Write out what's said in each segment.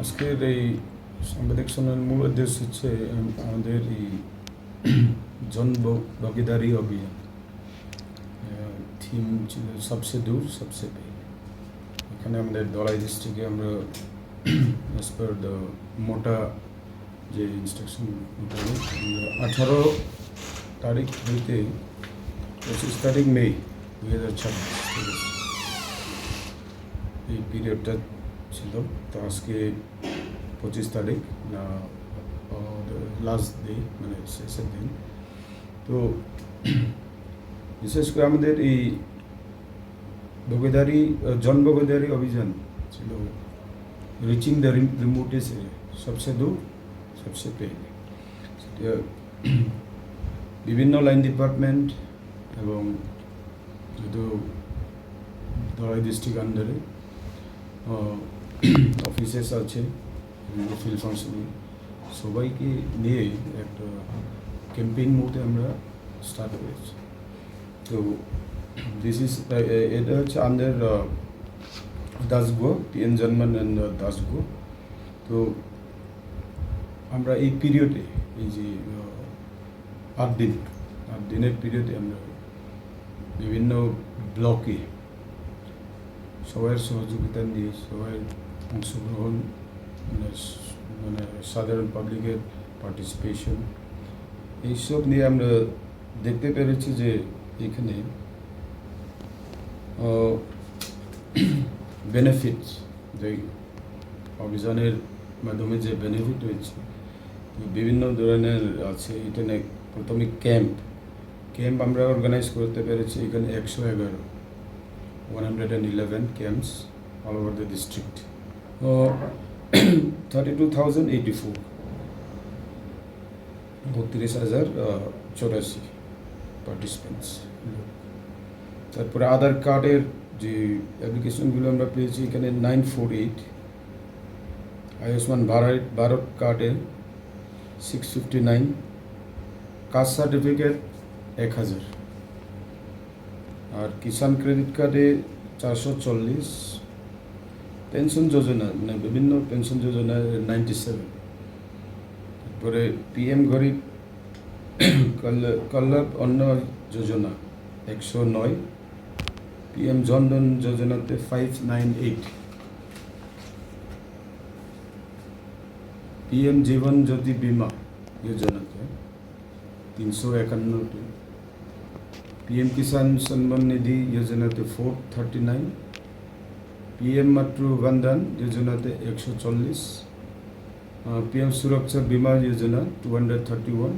আজকের এই সাংবাদিক সম্মেলনের মূল উদ্দেশ্য হচ্ছে আমাদের এই জন ভাগিদারি অভিযান। থিম ছিল সবসে দূর সবসে পেয়ে। এখানে আমাদের ধলাই ডিস্ট্রিক্টে আমরা অ্যাজ পার দ্য মোটা যে ইনস্ট্রাকশন আমরা 18 তারিখ হইতে 25 তারিখ মে 2026 এই পিরিয়ডটা ছিল। তো আজকে 25 তারিখ না লাস্ট ডে, মানে শেষের দিন। তো বিশেষ করে আমাদের এই জন ভাগিদারি অভিযান ছিল রিচিং দ্য রিমোটেস্ট এরিয়া, সবসে দূর সবসে পেয়ে। সেটা বিভিন্ন লাইন ডিপার্টমেন্ট এবং যেহেতু ধলাই ডিস্ট্রিক্ট আন্ডারে অফিসেস আছে, বিভিন্ন ফিল্ড ফাংশনে সবাইকে নিয়ে একটা ক্যাম্পেইন মোডে আমরা স্টার্ট করেছি। তো এটা হচ্ছে আন্ডার দাসগো, পিএন জার্মান অ্যান্ড দাসগো। তো আমরা এই পিরিয়ডে, এই যে 8 দিনের পিরিয়ডে আমরা বিভিন্ন ব্লকে সবার সহযোগিতা নিয়ে, সবাই অংশগ্রহণ, মানে সাধারণ পাবলিকের পার্টিসিপেশন, এইসব নিয়ে আমরা দেখতে পেরেছি যে এখানে বেনিফিট, যে অভিযানের মাধ্যমে যে বেনিফিট হয়েছে বিভিন্ন ধরনের আছে। এখানে প্রথমে ক্যাম্প আমরা অর্গানাইজ করতে পেরেছি। এখানে 111 camps all over the district. 32,084 32,084 participants. তারপরে আধার কার্ডের যে অ্যাপ্লিকেশনগুলো আমরা পেয়েছি এখানে 948, আয়ুষ্মান ভারত কার্ডে 659, কাস্ট সার্টিফিকেট 1000, আর কিষাণ ক্রেডিট কার্ডে 440, পেনশন যোজনা, মানে বিভিন্ন পেনশন যোজনা 97, তারপরে পিএম গরিব কল্যাণ অন্ন যোজনা 109, পিএম জনধন যোজনাতে 598, পিএম জীবন জ্যোতি বিমা যোজনাতে 351, পিএম কিষাণ সম্মান নিধি যোজনাতে 439, পিএম মাতৃ বন্ধন যোজনাতে 140, PM Suraksha Bima Yojana 231,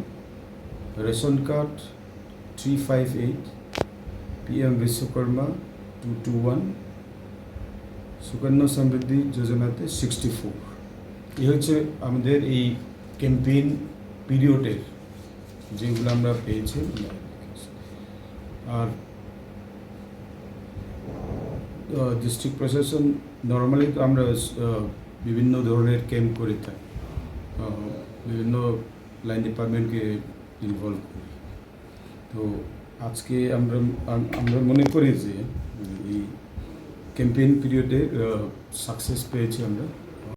ration card 358, PM Vishwakarma 221, Sukanya Samriddhi যোজনাতে 64। এই হচ্ছে আমাদের এই ক্যাম্পেইন পিরিয়ডের যেগুলো আমরা পেয়েছি। আর ডিস্ট্রিক্ট প্রশাসন নর্মালি তো আমরা বিভিন্ন ধরনের ক্যাম্প করে থাকি, বিভিন্ন লাইন ডিপার্টমেন্টকে ইনভলভ করি। তো আজকে আমরা মনে করি যে এই ক্যাম্পেইন পিরিয়ডে সাকসেস পেয়েছি আমরা।